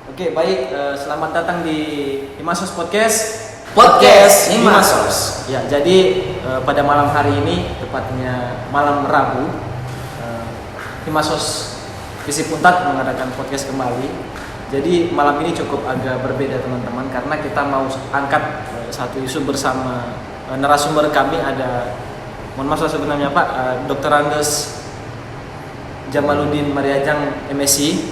Oke, baik. Selamat datang di Himasos Podcast. Himasos. Ya, jadi pada malam hari ini, tepatnya malam Rabu, Himasos Visi Puntat mengadakan podcast kembali. Jadi malam ini cukup agak berbeda teman-teman, karena kita mau angkat satu isu bersama narasumber kami. Ada, mohon maaf sebenarnya Pak, Dr. Andes Jamaluddin Mariajang MSc,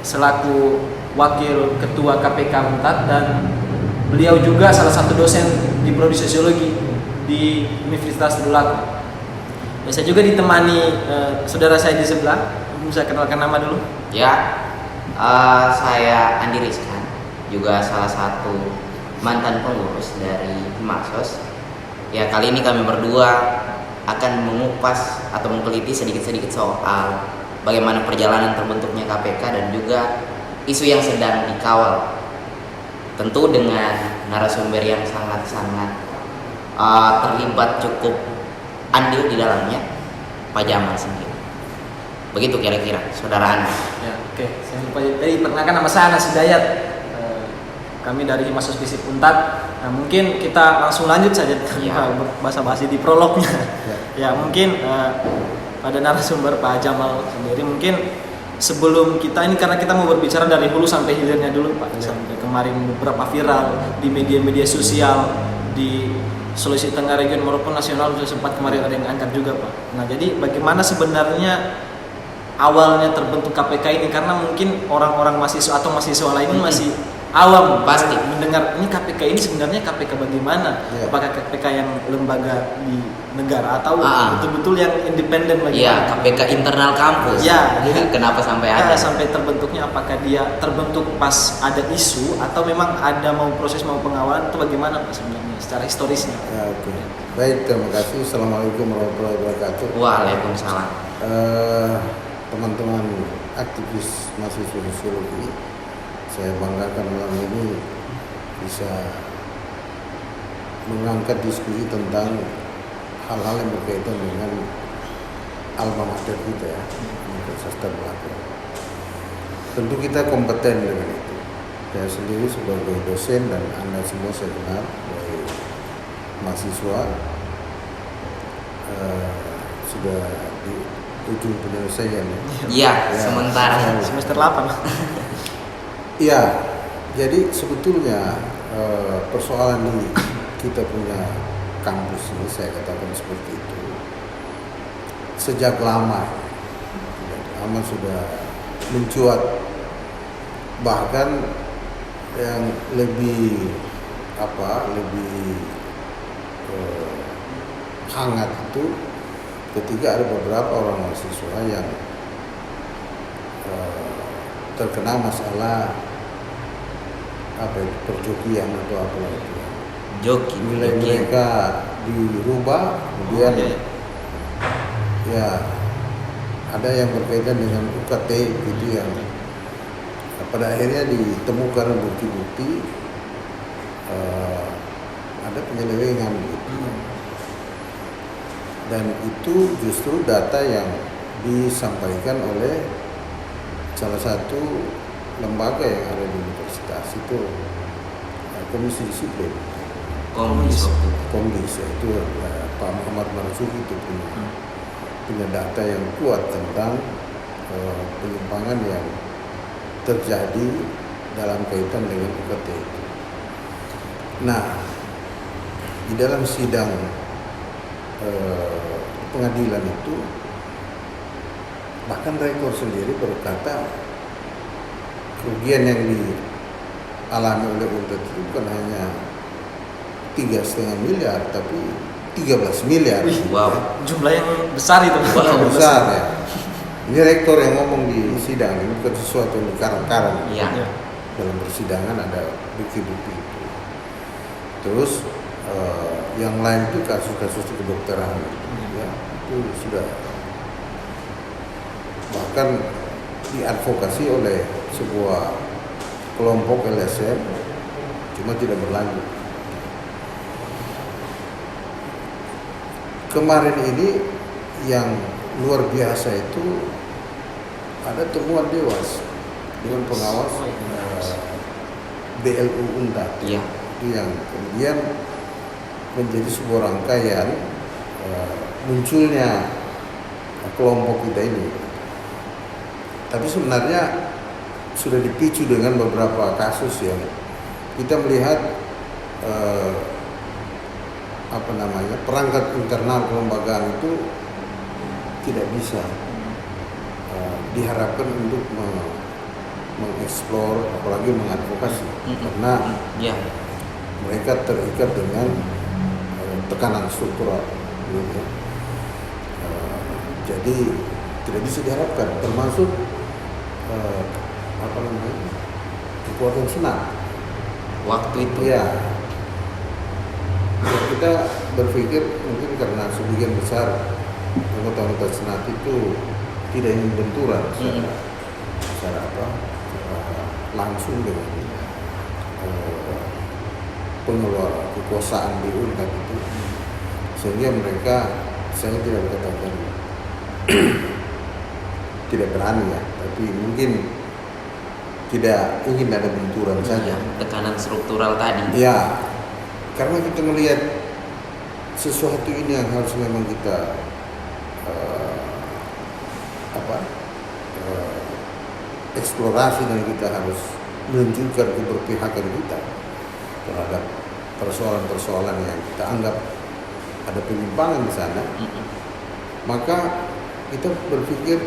selaku Wakil Ketua KPK Unpad, dan beliau juga salah satu dosen di Prodi Sosiologi di Universitas Tridulako. Ya, saya juga ditemani saudara saya di sebelah. Bisa kenalkan nama dulu? Ya, saya Andi Rizkan, juga salah satu mantan pengurus dari Himasos. Ya, kali ini kami berdua akan mengupas atau mengkeliti sedikit-sedikit soal bagaimana perjalanan terbentuknya KPK dan juga isu yang sedang dikawal. Tentu dengan narasumber yang sangat-sangat terlibat cukup andil di dalamnya, Pak Jamal sendiri. Begitu kira-kira, saudara Anda. Ya, oke. Saya lupa tadi perkenalkan, nama saya Anas Hidayat. Kami dari Himasos Visi Puntat. Nah, mungkin kita langsung lanjut saja tanpa basa-basi di prolognya. Ya, mungkin pada narasumber Pak Jamal sendiri, mungkin sebelum kita ini, karena kita mau berbicara dari hulu sampai hilirnya dulu Pak. Sampai kemarin beberapa viral di media-media sosial di Sulawesi Tengah region maupun nasional, sudah sempat kemarin ada yang angkat juga Pak. Nah, jadi bagaimana sebenarnya awalnya terbentuk KPK ini, karena mungkin orang-orang mahasiswa atau mahasiswa lain masih awam pasti mendengar ini KPK ini sebenarnya KPK bagaimana? Apakah KPK yang lembaga di negara atau betul-betul yang independen bagaimana? Iya, KPK internal kampus. Ya, jadi kenapa sampai ada? Sampai terbentuknya, apakah dia terbentuk pas ada isu atau memang ada mau proses mau pengawalan, atau bagaimana Pak sebenarnya secara historisnya? Ya, oke. Baik, terima kasih. Assalamualaikum warahmatullahi wabarakatuh. Waalaikumsalam. Teman-teman aktivis mahasiswa sosiologi, saya banggakan malam ini bisa mengangkat diskusi tentang hal-hal yang berkaitan dengan alma mater kita ya, Universitas Tridulako. Tentu kita kompeten dengan itu. Saya sendiri sebagai dosen dan Anda semua saya kenal sebagai mahasiswa, sudah di ujung penyelesaian ya. Iya, sementara Semester 8. Iya, jadi sebetulnya persoalan di kita punya kampus ini, saya katakan seperti itu, sejak lama sudah mencuat. Bahkan yang lebih hangat itu ketika ada beberapa orang mahasiswa yang terkena masalah perjokian atau apalah itu. Nilai mereka dirubah, kemudian ya ada yang berkaitan dengan UKT gitu yang pada akhirnya ditemukan bukti-bukti ada penyelewengan gitu. Dan itu justru data yang disampaikan oleh salah satu lembaga yang ada di universitas itu, Komisi Disiplin. Komdis itu Pak Muhammad Marzuki itu punya data yang kuat tentang penyimpangan yang terjadi dalam kaitan dengan UKT itu. Nah, di dalam sidang pengadilan itu bahkan rektor sendiri berkata kerugian yang dialami oleh UNTAD itu bukan hanya 3,5 miliar tapi 13 miliar. Wow, jumlah yang besar itu. Besar ya. Ini rektor yang ngomong di sidang, ini bukan sesuatu yang dikarang-karang. Iya. Dalam persidangan ada bukti-bukti itu. Terus yang lain itu kasus-kasus kedokteran ya, itu sudah bahkan diadvokasi oleh sebuah kelompok LSM, cuma tidak berlanjut. Kemarin ini yang luar biasa itu ada temuan Dewas Dewan Pengawas BLU Untat. Iya. Itu yang kemudian menjadi sebuah rangkaian munculnya kelompok kita ini. Tapi sebenarnya sudah dipicu dengan beberapa kasus yang kita melihat perangkat internal kelembagaan itu tidak bisa diharapkan untuk mengeksplor apalagi mengadvokasi karena mereka terikat dengan tekanan struktural gitu. Jadi tidak bisa diharapkan termasuk kekuatan senat Waktu itu. ya. Kita berpikir mungkin karena sebagian besar anggota-anggota senat itu tidak ingin benturan secara langsung dengan pengelola kekuasaan di Untat itu, sehingga mereka, saya tidak katakan tidak berani ya, tapi mungkin tidak ingin ada benturan saja. Tekanan struktural tadi. Ya, karena kita melihat sesuatu ini yang harus memang kita eksplorasi, dan kita harus menunjukkan keberpihakan kita terhadap persoalan-persoalan yang kita anggap ada penyimpangan di sana. Maka kita berpikir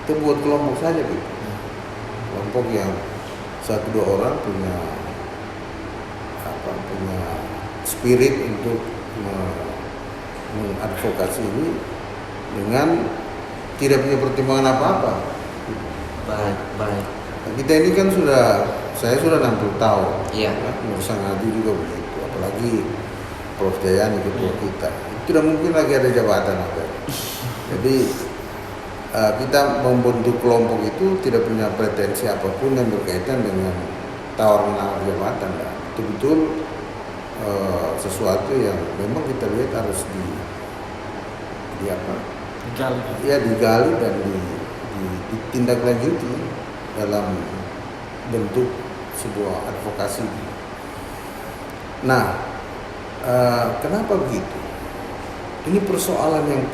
kita buat kelompok saja gitu. Kelompok yang 1-2 orang punya spirit untuk mengadvokasi ini dengan tidak punya pertimbangan apa-apa. Baik. Kita ini kan saya sudah 60 tahun. Iya. Nur Sanadi juga begitu. Apalagi Prof Jayani ketua kita. Tidak mungkin lagi ada jabatan apa. Jadi kita membentuk kelompok itu tidak punya pretensi apapun yang berkaitan dengan tawar-menawar jabatan. Betul-betul sesuatu yang memang kita lihat harus digali dan ditindaklanjuti dalam bentuk sebuah advokasi. Nah, kenapa begitu? Ini persoalan yang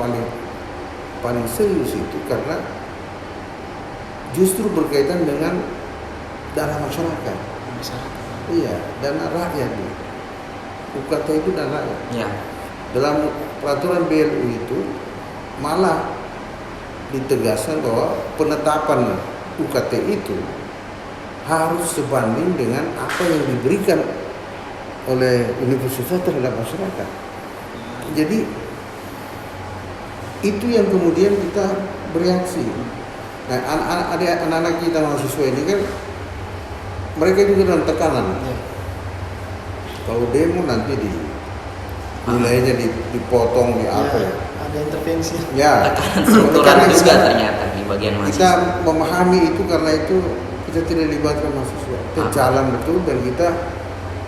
paling serius itu karena justru berkaitan dengan dana masyarakat. Iya, dana rakyat. UKT itu dana rakyat. Ya. Dalam peraturan BLU itu malah ditegaskan bahwa penetapan UKT itu harus sebanding dengan apa yang diberikan oleh universitas terhadap masyarakat. Jadi itu yang kemudian kita bereaksi. Nah, anak-anak kita mahasiswa ini kan mereka juga dalam tekanan. Kalau demo nanti nilainya dipotong di apa ya? Ada intervensi. Ya, Tekanan struktural juga ternyata di bagian mahasiswa. kita memahami itu, karena itu kita tidak libatkan mahasiswa. Kita jalan betul, dan kita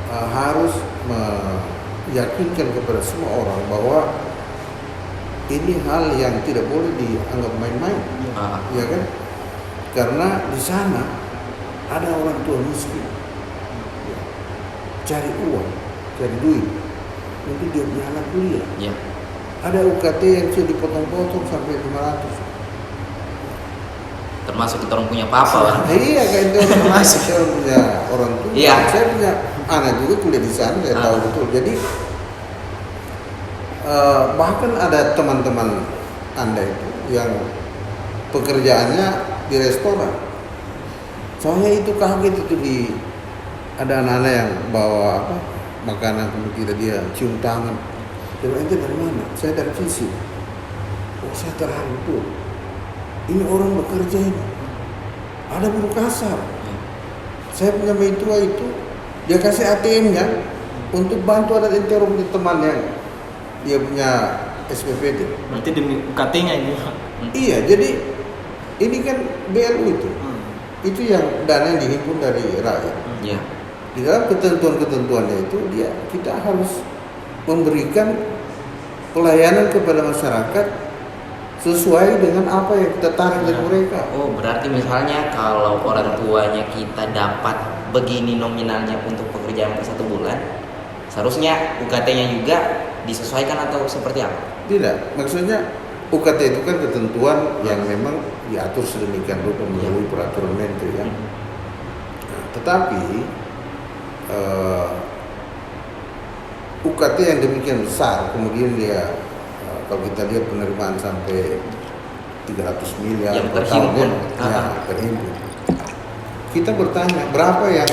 harus meyakinkan kepada semua orang bahwa ini hal yang tidak boleh dianggap main-main, ya kan? Karena di sana ada orang tua miskin, cari uang, cari duit untuk dia punya anak kuliah. Ya. Ada UKT yang sudah dipotong-potong sampai 500. Termasuk kita orang punya papa. Iya, kayak itu termasuk saya punya orang tua. Iya. Saya punya anak juga kuliah di sana, saya tahu betul. Jadi bahkan ada teman-teman Anda itu yang pekerjaannya di restoran. Soalnya itu kaget itu ada anak-anak yang bawa makanan, kemudian dia cium tangan. Dia bilang, "Ente dari mana?" "Saya dari Visi." "Oh, saya terharu tuh. Ini orang bekerja ini. Ada buruh kasar. Saya punya mertua itu, dia kasih ATM-nya untuk bantu ada interum di temannya. Dia punya SPPD." Berarti demi UKT-nya ini. Iya, jadi ini kan BLU itu. Itu yang dana yang dihimpun dari rakyat. Ya. Di dalam ketentuan-ketentuannya itu kita harus memberikan pelayanan kepada masyarakat sesuai dengan apa yang kita tarik dari mereka. Oh, berarti misalnya kalau orang tuanya kita dapat begini nominalnya untuk pekerjaan per 1 bulan, seharusnya UKT-nya juga disesuaikan atau seperti apa? Tidak, maksudnya UKT itu kan ketentuan yang memang diatur sedemikian rupa melalui peraturan menteri kan. Nah, tetapi UKT yang demikian besar, kemudian dia kalau kita lihat penerimaan sampai 300 miliar yang per tahun, terhimpun. Terhimpun. Kita bertanya berapa yang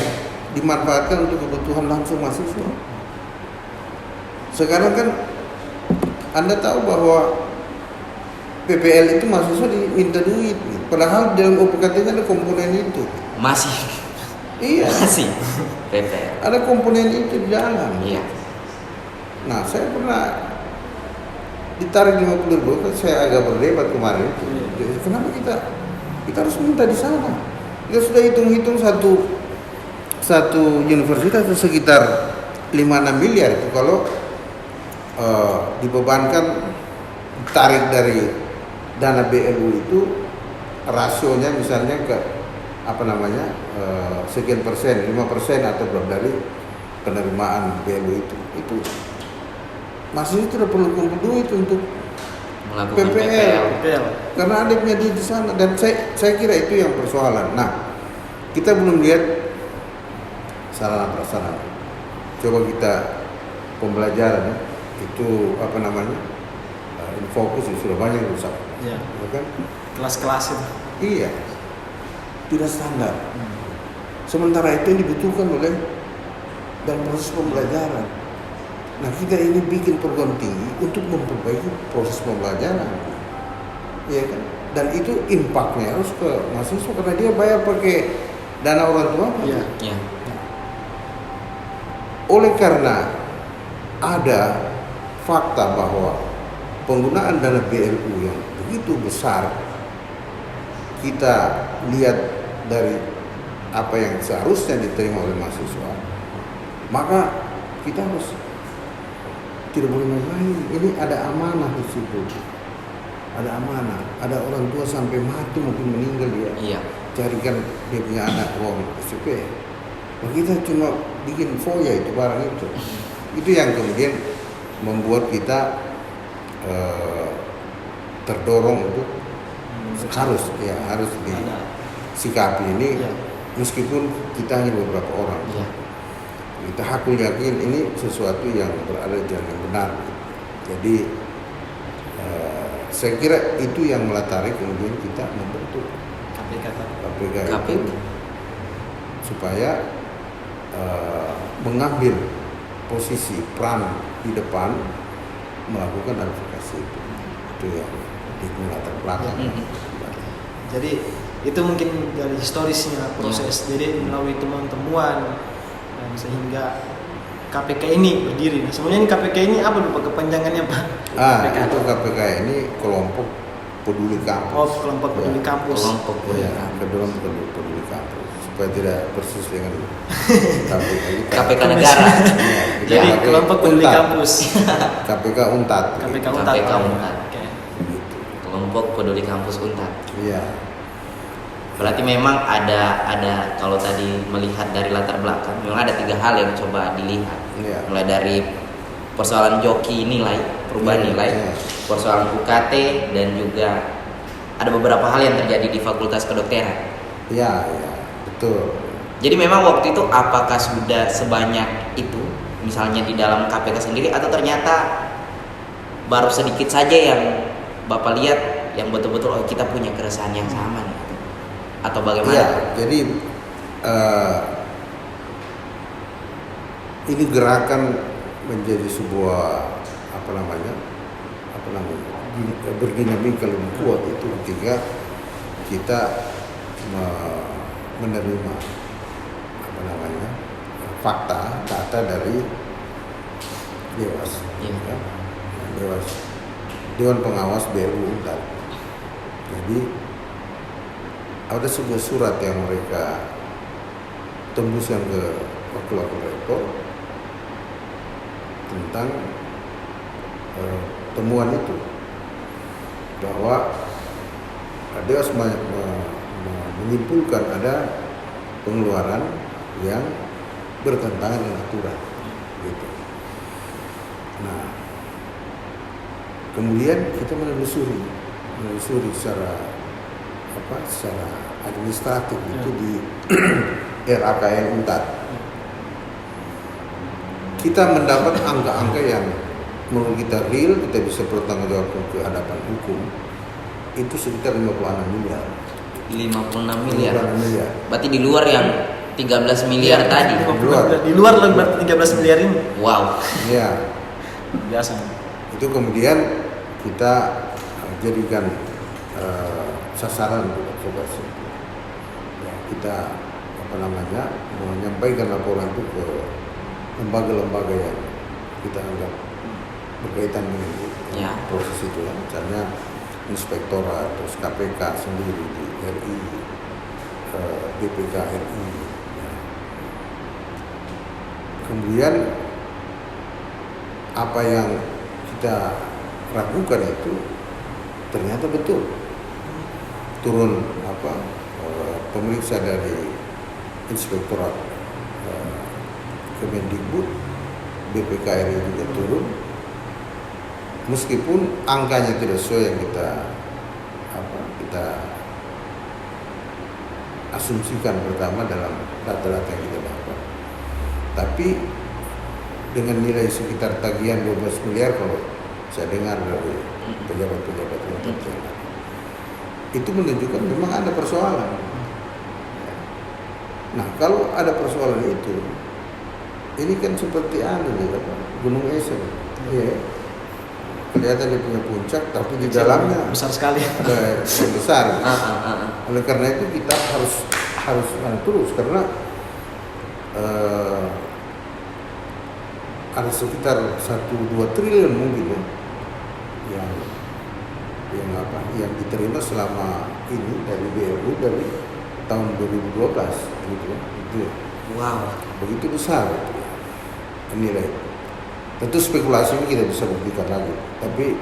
dimanfaatkan untuk kebutuhan langsung mahasiswa. Sekarang kan Anda tahu bahwa PPL itu mahasiswa diminta duit, padahal dalam UPKT-nya ada komponen itu. Masih. Iya. Masih. PPL. Ada komponen itu di dalam. Iya. Nah, saya pernah ditarik 50.000, kan saya agak berdebat kemarin. Jadi, kenapa kita harus minta di sana? Kita sudah hitung-hitung satu universitas itu sekitar 5-6 miliar itu kalau dibebankan tarik dari dana BLU itu rasionya misalnya ke sekian persen, 5% atau berapa dari penerimaan BLU itu masih tidak perlu kumpul duit untuk Melakukan PPL. PPL. Karena ada punya di sana dan saya kira itu yang persoalan. Nah, kita belum lihat sarana prasarana. Coba kita pembelajaran itu fokus sudah banyak yang rusak. Ya. Kan? Kelas-kelas itu. Iya, tidak standar. Sementara itu yang dibutuhkan oleh dalam proses pembelajaran. Nah, kita ini bikin perguruan tinggi untuk memperbaiki proses pembelajaran, ya kan? Dan itu impaknya harus ke mahasiswa karena dia bayar pakai dana orang tua. Iya. Iya. Oleh karena ada fakta bahwa penggunaan dana BLU yang begitu besar, kita lihat dari apa yang seharusnya diterima oleh mahasiswa, maka kita harus tidak boleh main-main. Ini ada amanah di situ. Ada amanah. Ada orang tua sampai mati mungkin meninggal dia. Iya. Carikan dia punya anak uang SPP. Nah, kita cuma bikin foya itu barang itu. Itu yang kemudian membuat kita terdorong untuk harus disikapi ini, meskipun kita hanya beberapa orang. Iya. Kita hakul yakin ini sesuatu yang berada di jalan yang benar. Jadi saya kira itu yang melatari kemudian kita membentuk KPK itu supaya mengambil posisi peran di depan melakukan advokasi itu yang di latar belakang. Jadi itu mungkin dari historisnya proses. Jadi melalui temuan-temuan sehingga KPK ini berdiri. Nah, sebenarnya ini KPK ini apa lupa kepanjangannya Pak? Itu KPK ini kelompok peduli kampus. Oh, kelompok peduli kampus. Kelompok peduli peduli kampus supaya tidak persis dengan KPK negara. Jadi kelompok peduli kampus. KPK Untat. KPK Untat. Oke. Kelompok peduli kampus Untat. Iya. Berarti memang ada kalau tadi melihat dari latar belakang, memang ada 3 hal yang coba dilihat. Iya. Mulai dari persoalan joki nilai, perubahan nilai, persoalan UKT, dan juga ada beberapa hal yang terjadi di Fakultas Kedokteran. Iya, betul. Jadi memang waktu itu apakah sudah sebanyak itu, misalnya di dalam KPK sendiri, atau ternyata baru sedikit saja yang Bapak lihat yang betul-betul kita punya keresahan yang sama nih? Atau bagaimana? Iya, jadi ini gerakan menjadi sebuah berdinamika lebih kuat itu ketika kita menerima fakta data dari Dewas, Dewan Pengawas BLU Untat. Jadi ada sebuah surat yang mereka tembuskan ke wakil-wakil rektor tentang temuan itu. bahwa Dewas menyimpulkan ada pengeluaran yang bertentangan dengan aturan, gitu. Nah, kemudian kita menelusuri secara administratif itu di RAKN Untat. Kita mendapat angka-angka yang menurut kita real, kita bisa bertanggungjawab ke hadapan hukum. Itu sekitar 56 miliar. 56 miliar. 56 miliar. Berarti di luar yang 13 miliar tadi. Di luar lah berarti 13 miliar ini. Wow. Iya. Biasa. Itu kemudian kita jadikan sasaran untuk advokasi. Ya, kita menyampaikan laporan itu ke lembaga-lembaga yang kita anggap berkaitan dengan proses itu ya, misalnya inspektorat, terus KPK sendiri di RI, BPK RI. Ya. Kemudian apa yang kita ragukan itu ternyata betul. Turun pemeriksa dari inspektorat Kemendikbud, BPK RI juga turun. Meskipun angkanya tidak sesuai yang kita asumsikan pertama dalam data-data yang kita dapat, tapi dengan nilai sekitar tagihan 12 miliar kalau saya dengar dari pejabat-pejabat yang terkait, itu menunjukkan memang ada persoalan. Nah, kalau ada persoalan itu, ini kan seperti Gunung Esen, ya. Kelihatan dia punya puncak, tapi di dalamnya besar sekali. Ada yang besar. Oleh karena itu kita harus terus karena ada sekitar 1-2 triliun mungkin ya, yang diterima selama ini dari BLU dari tahun 2012 gitu ya. Itu Wow. begitu besar nilai. Tentu spekulasi ini kita bisa buktikan lagi, tapi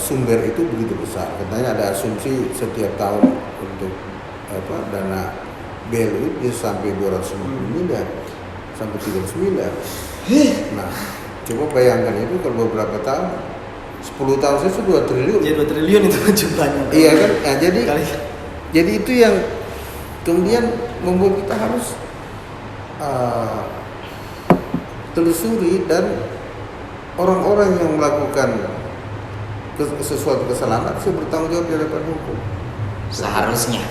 sumber itu begitu besar. Katanya ada asumsi setiap tahun untuk dana BLU bisa sampai 250 miliar sampai 300 miliar. Nah, coba bayangkan itu kalau beberapa tahun, 10 tahun saya sudah 2 triliun. Jadi 2 triliun itu jumlahnya. Iya kan? Nah, jadi itu yang kemudian membuat kita harus telusuri, dan orang-orang yang melakukan sesuatu kesalahan harus bertanggung jawab di hadapan hukum. Seharusnya.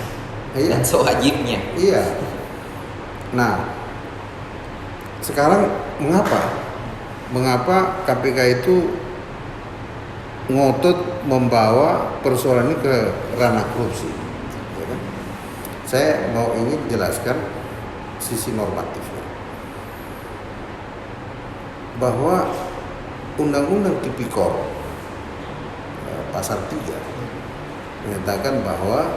Iya. Dan sewajibnya. Iya. Nah, sekarang mengapa KPK itu ngotot membawa persoalan ini ke ranah korupsi? Ya kan? Saya ingin jelaskan sisi normatifnya, bahwa Undang-Undang Tipikor pasal 3 menyatakan bahwa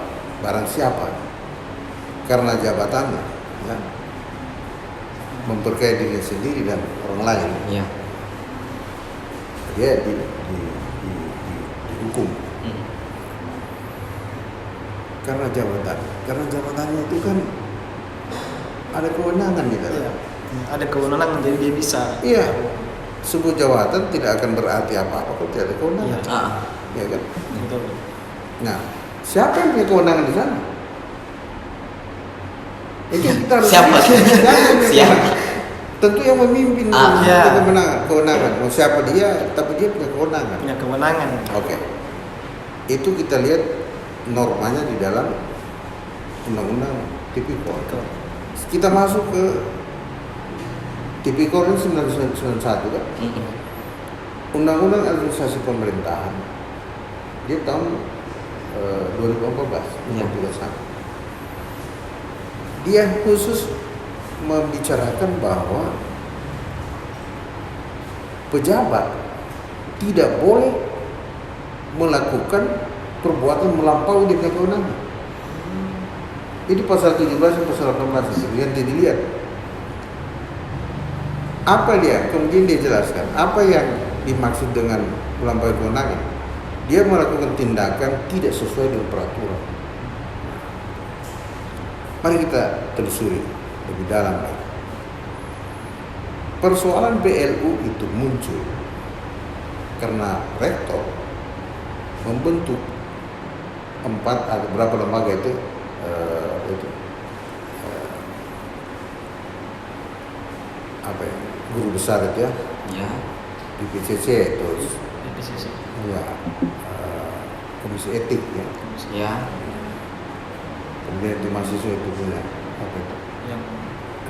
barang siapa karena jabatannya ya, memperkaya diri sendiri dan orang lain, Iya. dia dihukum karena jabatannya itu kan ada kewenangan di dalam. Iya. Ada kewenangan, jadi dia bisa. Iya. Sebuah jabatan tidak akan berarti apa-apa kalau tidak ada kewenangan. Iya. Ya kan? Betul. Nah, siapa yang punya kewenangan di sana? Itu kita harus Siapa? Siapa? Tentu yang memimpin iya. kewenangan. Mau siapa dia, tapi dia punya kewenangan. Punya kewenangan. Oke. Itu kita lihat normanya di dalam Undang-Undang Tipikor. Kita masuk ke Tipikor ini 1991 kan? Undang-Undang Administrasi Pemerintahan dia tahun 2014 Ya. Dia khusus membicarakan bahwa pejabat tidak boleh melakukan perbuatan melampaui dia punya kewenangan. Itu pasal 17 dan pasal 18 itu yang dilihat. Apa dia? Kemudian dia jelaskan apa yang dimaksud dengan melampaui kewenangan. dia melakukan tindakan tidak sesuai dengan peraturan. Mari kita telusuri lebih dalam lagi. Persoalan BLU itu muncul karena rektor membentuk 4 atau berapa lembaga itu, apa ya, guru besar itu ya, Ya. di PCC terus PCC. ya, komisi etik ya, Ya. kemudian di mahasiswa itu punya apa itu Yang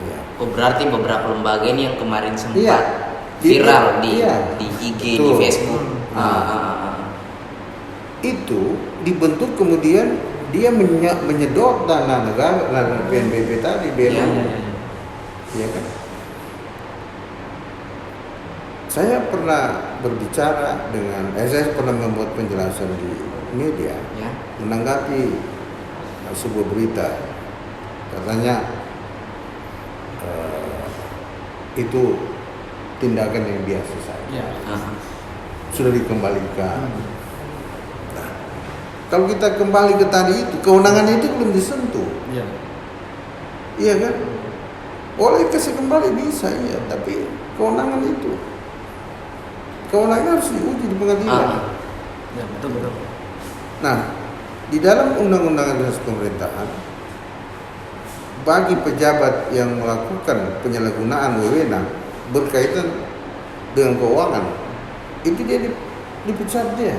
ya. Oh, berarti beberapa lembaga ini yang kemarin sempat Iya. viral Iya. di IG, Betul. di Facebook. Hmm. Itu dibentuk kemudian dia menyedot dana negara, dana PNBP tadi, BLU, Iya. ya kan? Saya pernah berbicara dengan, saya pernah membuat penjelasan di media Ya. menanggapi sebuah berita, katanya itu tindakan yang biasa saja, ya. sudah dikembalikan. Nah, kalau kita kembali ke tadi itu, kewenangan itu belum disentuh, Iya. iya kan? Boleh kasih kembali bisa, iya, tapi kewenangan itu, kewenangan harus diuji di pengadilan. Ya, betul. Nah, di dalam undang-undang administrasi pemerintahan, bagi pejabat yang melakukan penyalahgunaan wewenang berkaitan dengan keuangan, itu dia dipecat dia.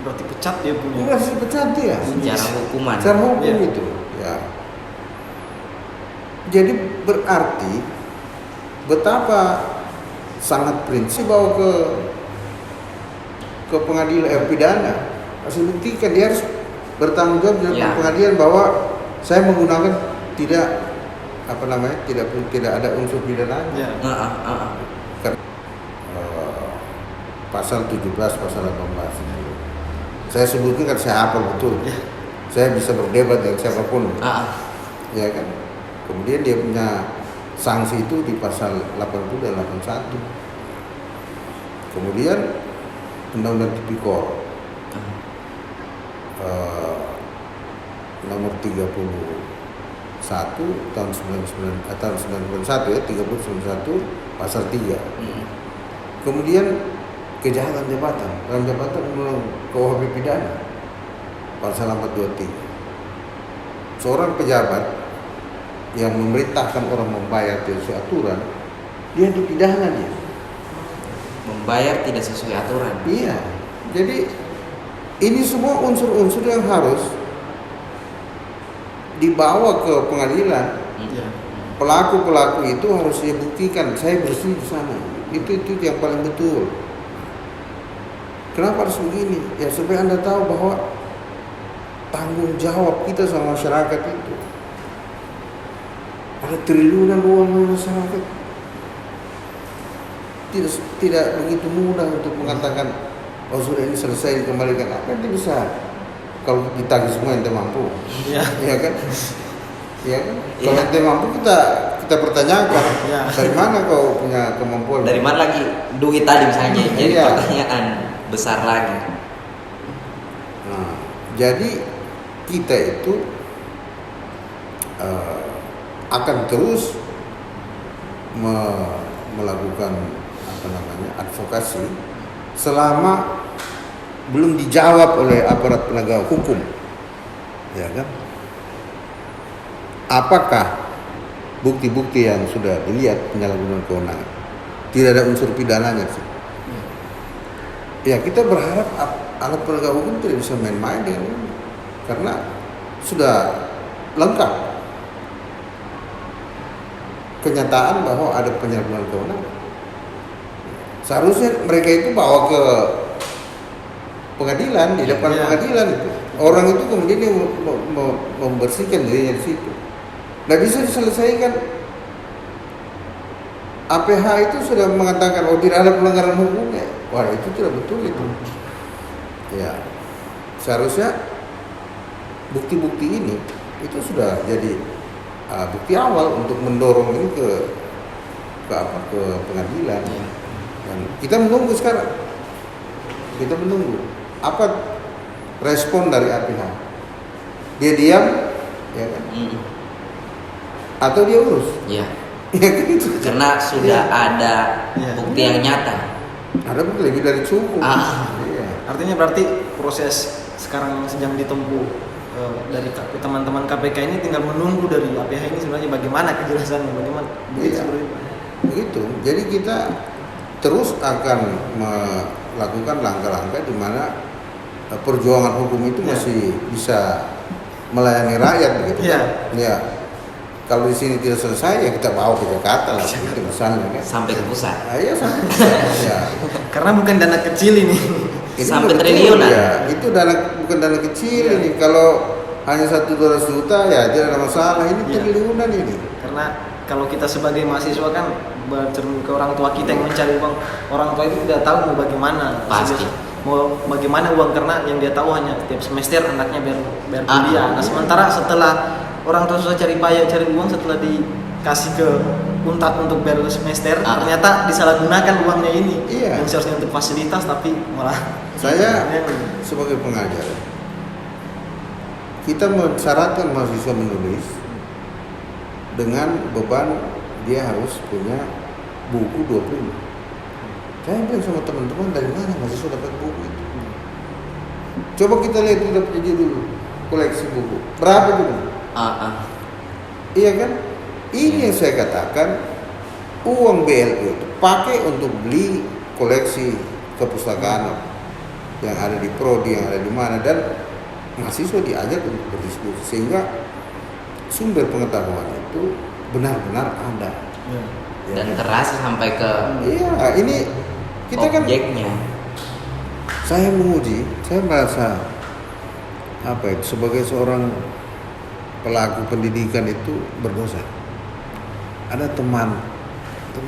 Berarti pecat dia punya. Harus dipecat dia. Secara hukuman. Secara hukum Iya. itu, ya. Jadi berarti betapa sangat prinsip bahwa ke pengadilan pidana harus dibuktikan, dia harus bertanggung jawab di Ya. pengadilan bahwa saya menggunakan tidak tidak ada unsur pidana. Ya. Pasal 17, pasal 18. Saya sebutkan kan saya hafal betul. Ya. Saya bisa berdebat dengan siapapun. Ya kan. Kemudian dia punya sanksi itu di pasal 80 dan 81. Kemudian Undang-Undang Tipikor nomor 31 tahun 91 ya, 3091 pasal 3. Kemudian kejahatan jabatan, dalam jabatan menurut KUHP pidana pasal 423. Seorang pejabat yang memerintahkan orang membayar tidak sesuai aturan, dia dipidana dia. Membayar tidak sesuai aturan. Iya. Jadi ini semua unsur-unsur yang harus dibawa ke pengadilan. Ya. Pelaku-pelaku itu harus dia buktikan saya bersih di sana. Itu yang paling betul. Kenapa harus begini? Ya supaya Anda tahu bahwa tanggung jawab kita sama masyarakat itu. Ada triliunan uang masyarakat. Tidak begitu mudah untuk mengatakan oh sudah ini selesai dikembalikan. Apa yang bisa kalau ditagih semua ente mampu? Ya. Iya kan? Iya kan? Iya. Kalau ente mampu kita pertanyakan. Ya. Dari mana kau punya kemampuan? Dari mana lagi duit tadi misalnya? Jadi Iya. pertanyaan besar lagi. Nah, jadi kita itu akan terus melakukan advokasi selama belum dijawab oleh aparat penegak hukum, ya kan? Apakah bukti-bukti yang sudah dilihat penyalahgunaan kewenangan tidak ada unsur pidananya sih? Ya kita berharap alat penegak hukum tidak bisa main-main dengan ini karena sudah lengkap kenyataan bahwa ada penyalahgunaan kewenangan. Seharusnya mereka itu bawa ke pengadilan, di depan pengadilan itu. Orang itu kemudian dia membersihkan dirinya di situ. Nggak bisa diselesaikan. APH itu sudah mengatakan oh tidak ada pelanggaran hukumnya. Wah itu tidak betul itu. Ya, seharusnya bukti-bukti ini itu sudah jadi bukti awal untuk mendorong ini ke pengadilan. Dan kita menunggu sekarang Kita menunggu. Apa respon dari APH? Dia diam, ya kan? Atau dia urus? Iya. Ya kan itu. Karena sudah ada Iya. bukti yang nyata. Ada bukti lebih dari cukup. Iya. Artinya berarti proses sekarang sedang ditempuh dari teman-teman KPK ini tinggal menunggu dari APH ini sebenarnya bagaimana kejelasannya, bagaimana begitu Iya. sebenarnya, Pak. Begitu. Jadi kita terus akan melakukan langkah-langkah di mana perjuangan hukum itu Iya. masih bisa melayani rakyat begitu. Iya. Ya. Kalau di sini tidak selesai ya kita bawa ke Jakarta lah gitu misalnya kan. Sampai ke pusat. Iya sampai. Ya. Karena bukan dana kecil ini. Ini Sampai betul, triliunan. ya. Itu bukan dana kecil Iya. ini. Kalau hanya 1-2 juta ya tidak ada masalah. Ini Iya. triliunan ini. Karena kalau kita sebagai mahasiswa kan bercermin ke orang tua kita yang mencari uang, orang tua itu udah tahu mau bagaimana. Pasti. Mau bagaimana uang, karena yang dia tahu hanya tiap semester anaknya biar Ah. kuliah. Nah sementara setelah orang tua susah cari payah cari uang, setelah dikasih ke Untat untuk bayar semester, ternyata disalahgunakan uangnya ini. Iya. Yang seharusnya untuk fasilitas tapi malah Saya sebagai pengajar, kita mensyaratkan mahasiswa menulis dengan beban dia harus punya buku 20. Saya bilang sama teman-teman, dari mana mahasiswa dapat buku itu? Coba kita lihat, kita punya dulu koleksi buku. Berapa dulu? Iya kan? Ini yang saya katakan, uang BLU itu pakai untuk beli koleksi kepustakaan yang ada di prodi, yang ada di mana, dan mahasiswa diajak untuk berdiskusi sehingga sumber pengetahuan itu benar-benar ada. Ya. Dan terasa sampai ke Iya, ini kita kan, objeknya. saya menguji, saya merasa apa itu, sebagai seorang pelaku pendidikan itu berdosa. Ada teman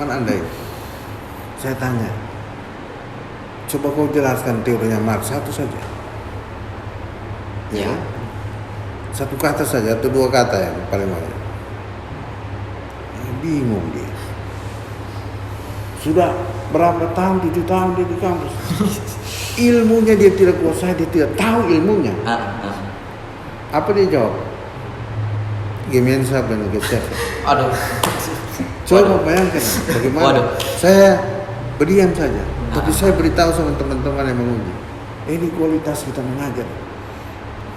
Anda itu, saya tanya, coba kau jelaskan teorinya Marx satu saja. Ya. Satu kata saja atau 2 kata yang paling banyak. Bingung dia. Sudah berapa tahun, 7 tahun dia di kampus. Ilmunya dia tidak kuasai, dia tidak tahu ilmunya. Apa dia jawab? Gemensa Benegeser. Aduh. Coba bayangkan bagaimana. Waduh. Saya berdiam saja, tapi saya beritahu sama teman-teman yang menguji. Ini kualitas kita mengajar.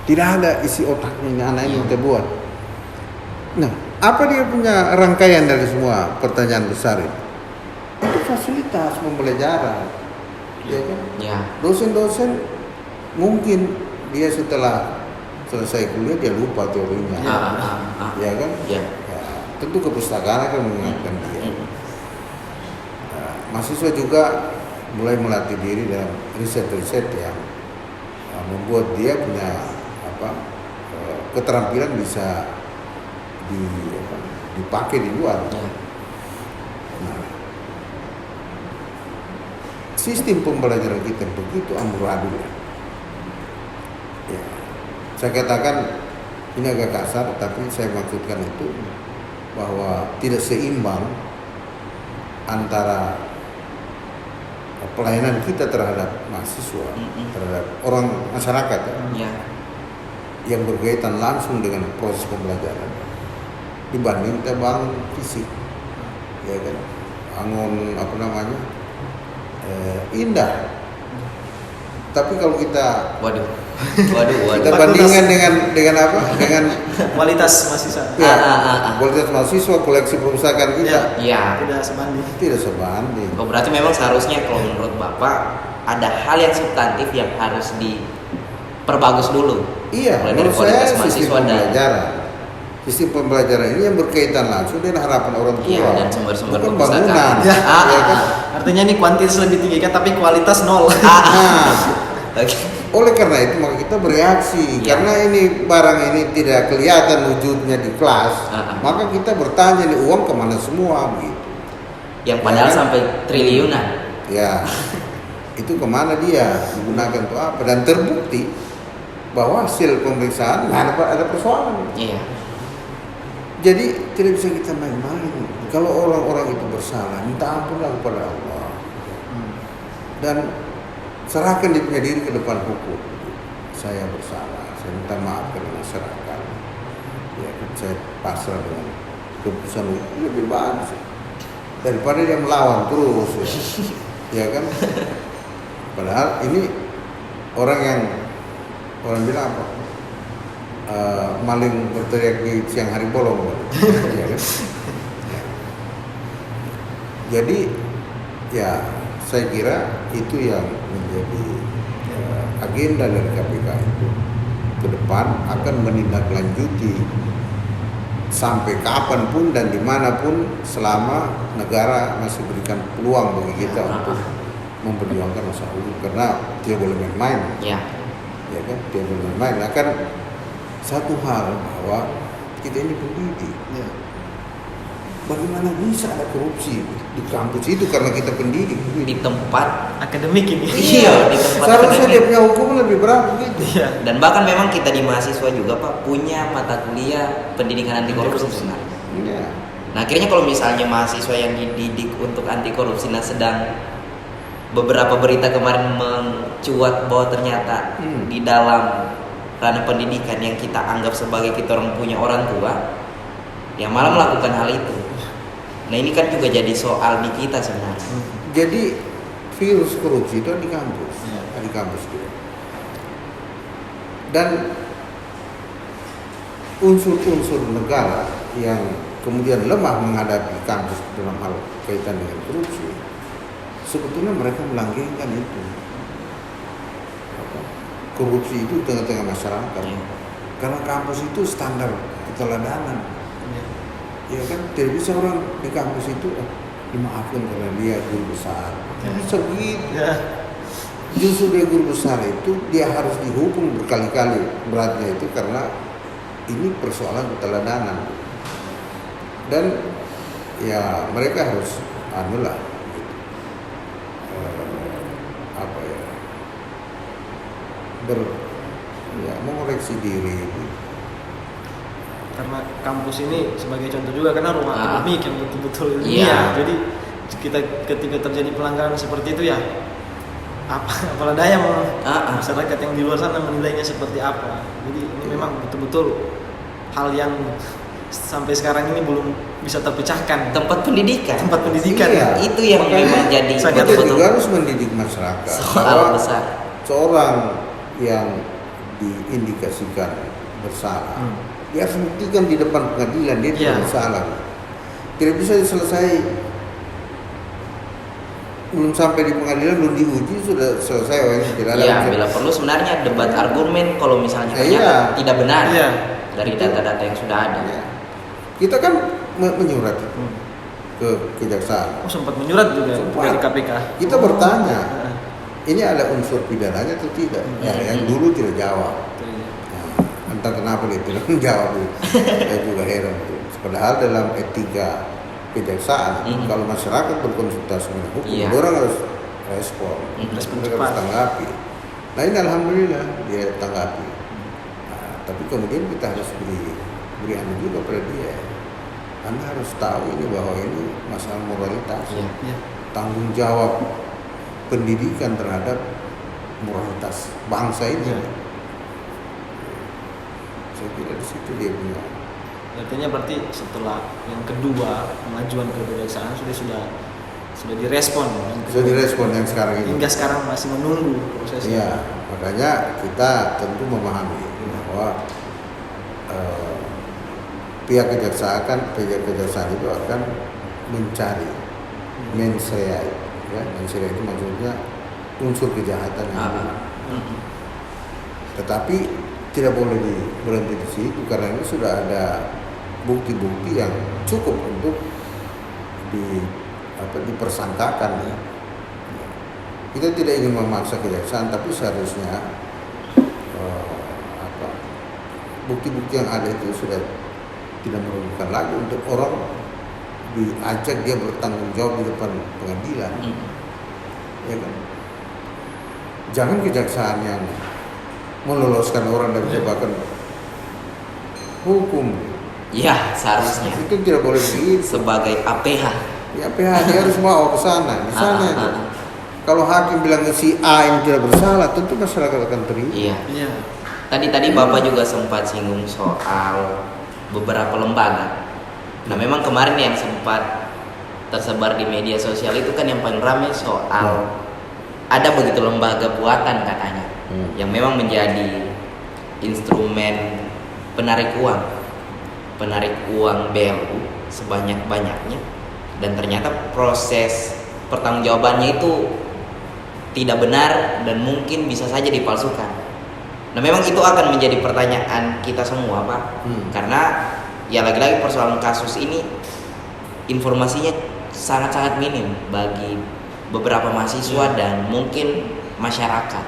Tidak ada isi otaknya ini anak ini kita buat. Nah, apa dia punya rangkaian dari semua pertanyaan besar itu? Itu fasilitas pembelajaran. Ya kan? Ya. Dosen-dosen mungkin dia setelah selesai kuliah dia lupa teorinya. Ya kan? Ya. Ya, tentu kepustakaan akan mengingatkan dia. Nah, mahasiswa juga mulai melatih diri dalam riset-riset yang membuat dia punya keterampilan bisa dipakai di luar. Ya. Nah, sistem pembelajaran kita begitu amburadul. Ya, saya katakan ini agak kasar, tapi saya maksudkan itu bahwa tidak seimbang antara pelayanan kita terhadap mahasiswa, terhadap orang masyarakat Ya. yang berkaitan langsung dengan proses pembelajaran dibanding kita bangun fisik, ya kan, bangun indah. Tapi kalau kita Waduh. kita bandingkan dengan apa? Dengan Kualitas mahasiswa. ya, kualitas mahasiswa, koleksi perpustakaan kita Ya. Tidak sebanding. tidak sebanding. Oh, berarti memang seharusnya kalau menurut Bapak ada hal yang substantif yang harus diperbagus dulu. Iya, Mulai dari menurut saya kualitas sistem mahasiswa dan pembelajaran. Sistem pembelajaran ini yang berkaitan langsung dengan harapan orang tua. Iya, dan sumber-sumber bukan perpustakaan. bangunan. Ya. Ya kan? Artinya ini kuantitas lebih tinggi kan, tapi kualitas nol. Nah, Oke. oleh karena itu maka kita bereaksi. Iya. Karena ini barang ini tidak kelihatan wujudnya di kelas, maka kita bertanya nih, uang kemana semua begitu. Yang padahal Ya kan? sampai triliunan. Ya, itu kemana dia digunakan untuk apa? Dan terbukti bahwa hasil pemeriksaan nggak ada persoalan. Iya. Jadi tidak bisa kita main-main. Kalau orang-orang itu bersalah, minta ampunlah kepada Allah. Dan serahkan dia punya diri ke depan hukum. Saya bersalah, saya minta maaf kepada masyarakat. Ya, saya pasrah dengan keputusan hukum, lebih bagus daripada dia melawan terus, ya kan? Padahal ini orang bilang apa? Maling berteriak di siang hari bolong, ya kan? Jadi ya saya kira itu yang menjadi agenda dari KPK itu ke depan akan menindaklanjuti sampai kapanpun dan dimanapun selama negara masih berikan peluang bagi kita untuk memperjuangkan masalah hukum, karena tidak boleh main-main. Ya kan, tidak boleh main-main. Akan satu hal bahwa kita ini pendidik. Ya. Bagaimana bisa ada korupsi di kampus itu karena kita pendidik di tempat akademik ini? Iya, di tempat seharusnya dia punya hukum lebih berat gitu. Iya. Dan bahkan memang kita di mahasiswa juga Pak punya mata kuliah pendidikan anti korupsi sebenarnya. Iya. Nah akhirnya kalau misalnya mahasiswa yang dididik untuk anti korupsi, nah sedang beberapa berita kemarin mencuat bahwa ternyata di dalam ranah pendidikan yang kita anggap sebagai kita orang punya orang tua yang malah melakukan hal itu. Nah ini kan juga jadi soal di kita sebenarnya. Jadi virus korupsi itu di kampus, di kampus juga. Dan unsur-unsur negara yang kemudian lemah menghadapi kampus dalam hal kaitan dengan korupsi, sebetulnya mereka melanggengkan itu. Korupsi itu di tengah-tengah masyarakat. Karena kampus itu standar keteladanan. Ya kan, tidak bisa orang di kampus itu dimaafkan karena dia guru besar. Bisa begitu. Justru dia guru besar itu dia harus dihukum berkali-kali beratnya itu karena ini persoalan keteladanan. Dan ya mereka harus mengoreksi diri. Karena kampus ini sebagai contoh juga karena rumah akademik yang betul-betul ilmiah. Iya. Jadi kita ketika terjadi pelanggaran seperti itu ya apalah daya masyarakat yang di luar sana menilainya seperti apa. Jadi ini memang betul-betul hal yang sampai sekarang ini belum bisa terpecahkan. Tempat pendidikan. Iya. Itu yang memang jadi kita juga harus mendidik masyarakat. Soal besar. Seorang yang diindikasikan bersalah, dia harus membuktikan di depan pengadilan dia tidak bersalah. Tidak bisa selesai belum sampai di pengadilan, belum diuji sudah selesai. Tidak ada. Iya, bila perlu sebenarnya debat argumen kalau misalnya tidak benar dari data-data yang sudah ada. Ya. Kita kan menyurat ke kejaksaan. Sempat menyurat juga dari KPK. Kita bertanya, ini ada unsur pidananya atau tidak? Yang dulu tidak jawab. Entah kenapa dia tidak menjawab. Saya juga heran. Padahal dalam etika kejaksaan, kalau masyarakat berkonsultasi dengan hukum, orang harus respon, mereka harus tanggapi. Nah ini alhamdulillah dia tanggapi. Nah, tapi kemudian kita harus beri anu juga pada dia. Anda harus tahu ini bahwa ini masalah moralitas, tanggung jawab pendidikan terhadap moralitas bangsa ini. Saya kira di situ dia punya. Artinya berarti setelah yang kedua pengajuan ke kejaksaan sudah direspon. Sudah direspon yang sekarang ini. Hingga sekarang masih menunggu prosesnya. Iya, makanya kita tentu memahami bahwa pihak kejaksaan itu akan mencari mensrea. Ya, mensrea itu maksudnya unsur kejahatan yang ada. Tetapi tidak boleh berhenti di situ karena ini sudah ada bukti-bukti yang cukup untuk dipersangkakan. Ya. Kita tidak ingin memaksa kejaksaan, tapi seharusnya bukti-bukti yang ada itu sudah tidak merugikan lagi untuk orang diajak dia bertanggung jawab di depan pengadilan. Ya kan? Jangan kejaksaan yang meloloskan orang dari jebakan hukum. Ya, seharusnya. Itu tidak boleh begitu. Sebagai APH. Ya, APH dia harus bawa ke sana, di sana itu. Kalau hakim bilang si A ini tidak bersalah, tentu masyarakat akan terima. Iya. Iya. Tadi Bapak juga sempat singgung soal beberapa lembaga. Nah, memang kemarin yang sempat tersebar di media sosial itu kan yang paling ramai soal ada begitu lembaga buatan katanya yang memang menjadi instrumen penarik uang BLU sebanyak-banyaknya, dan ternyata proses pertanggungjawabannya itu tidak benar dan mungkin bisa saja dipalsukan. Nah, memang itu akan menjadi pertanyaan kita semua, Pak. Karena ya lagi-lagi persoalan kasus ini informasinya sangat-sangat minim bagi beberapa mahasiswa dan mungkin masyarakat.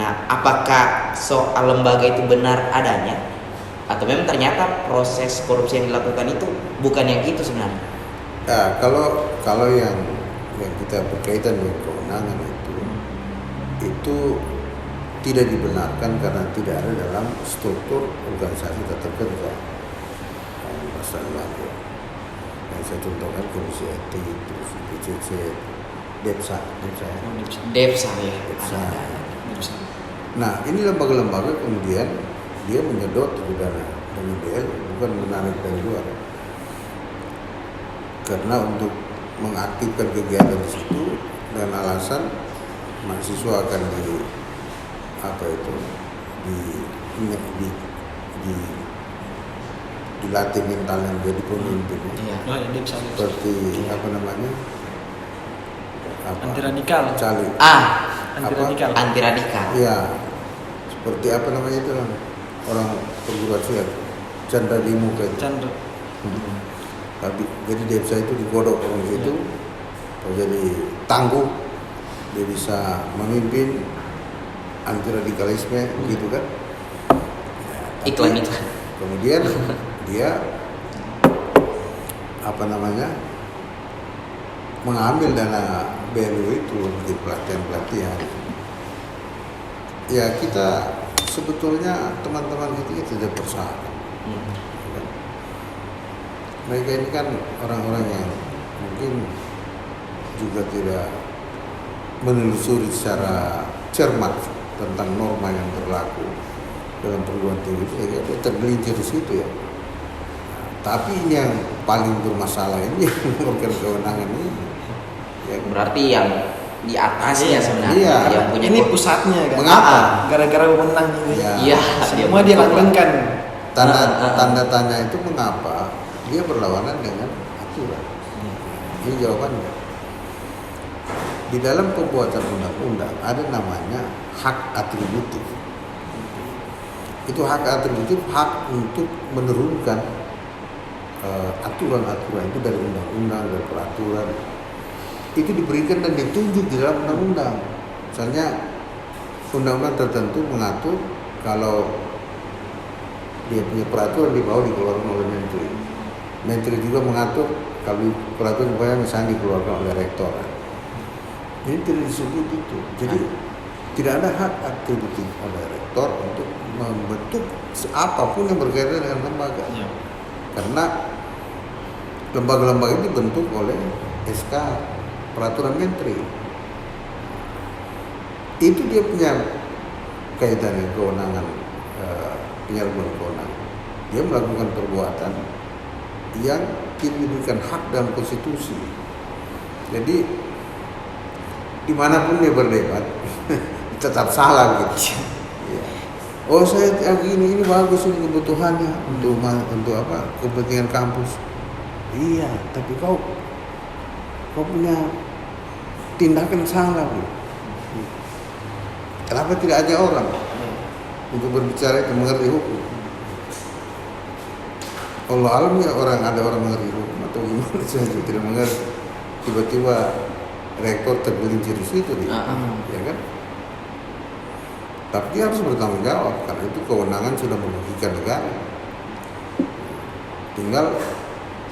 Nah, apakah soal lembaga itu benar adanya atau memang ternyata proses korupsi yang dilakukan itu bukan yang itu sebenarnya? Ya, kalau yang kita berkaitan dengan kewenangan itu tidak dibenarkan karena tidak ada dalam struktur organisasi tata kerja. Masalah yang saya contohkan komisi etik, terus PCC, DEPSA. Nah, ini lembaga-lembaga kemudian dia menyedot dana dari BL, bukan menarik dari luar. Karena untuk mengaktifkan kegiatan di situ dengan alasan mahasiswa akan dilatih mentalnya menjadi pemimpin. Iya. Seperti Anti radikal. Cali. Anti radikal. Iya. Seperti itu orang perguruan silat Chandra di muka itu. Chandra. Tapi jadi DEPSA itu digodok orang itu, jadi tangguh, dia bisa memimpin anti radikalisme, gitu kan? Ya, Iklan. Kemudian dia mengambil dana BLU itu untuk pelatihan. Ya, kita sebetulnya teman-teman kita tidak bersalah. Mereka ini kan orang-orang yang mungkin juga tidak menelusuri secara cermat tentang norma yang berlaku dalam perguruan tinggi itu, ya dia tergelincir di situ ya. Tapi ini yang paling bermasalah ini yang memberikan kewenangan ini. Ya, berarti yang di atasnya sebenarnya yang punya ini pusatnya kan. Mengapa? Gara-gara menang ini. Iya, semua dia langgengkan. Tanda tanya itu mengapa dia berlawanan dengan aturan. Ini jawabannya. Di dalam pembuatan undang-undang ada namanya hak atributif. Itu hak atributif, hak untuk menurunkan aturan-aturan itu dari undang-undang, dari peraturan. Itu diberikan dan ditunjuk di dalam undang-undang. Misalnya undang-undang tertentu mengatur kalau dia punya peraturan di bawah dikeluarkan oleh menteri. Menteri juga mengatur kalau peraturan misalnya dikeluarkan oleh rektor. Ini tidak disebut itu. Jadi tidak ada hak atributif oleh rektor untuk membentuk apapun yang berkaitan dengan lembaga. Ya. Karena lembaga-lembaga ini dibentuk oleh SK peraturan menteri. Itu dia punya kaitan dengan kewenangan penyalahgunaan kewenangan. Dia melakukan perbuatan yang tidak diberikan hak dalam konstitusi. Jadi dimanapun dia berdebat tetap salah gitu. Ya. Oh saya ini bagus ini kebutuhannya untuk apa kepentingan kampus. Iya, tapi kau punya tindakan salah gitu. Kenapa tidak ajak orang untuk berbicara itu mengerti hukum? Allah alam ya ada orang mengerti hukum atau gimana saya tidak mengerti. Tiba-tiba rektor tergelincir di situ ya kan? Tapi dia harus bertanggung jawab karena itu kewenangan sudah merugikan negara. Tinggal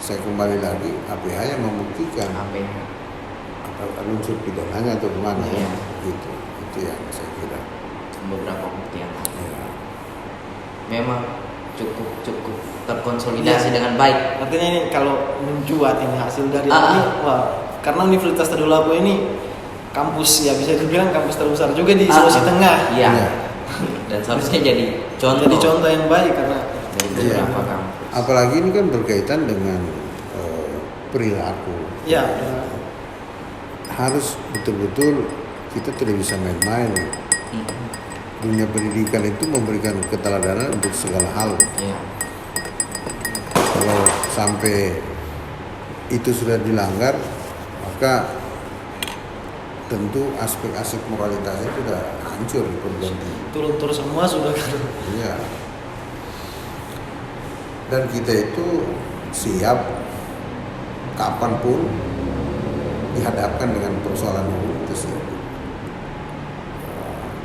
saya kembali lagi APH yang membuktikan apa unsur pidananya atau gimana ya. Gitu. Itu yang saya kira. Beberapa bukti yang ada. Ya. Memang cukup terkonsolidasi dengan baik. Artinya ini kalau mencuat ini hasil dari ini, wah, karena Universitas Tadulako ini kampus ya bisa dibilang kampus terbesar juga di Sulawesi Tengah. Iya. Iya. Dan seharusnya jadi contoh. Jadi contoh yang baik karena dari Iya. beberapa kampus. Apalagi ini kan berkaitan dengan perilaku. ya Harus betul-betul kita tidak bisa main-main. Dunia pendidikan itu memberikan keteladanan untuk segala hal. Iya. Kalau sampai itu sudah dilanggar, maka tentu aspek-aspek moralitasnya sudah hancur di perguruan tinggi. turun semua sudah kan. Iya. Dan kita itu siap kapanpun dihadapkan dengan persoalan itu sih.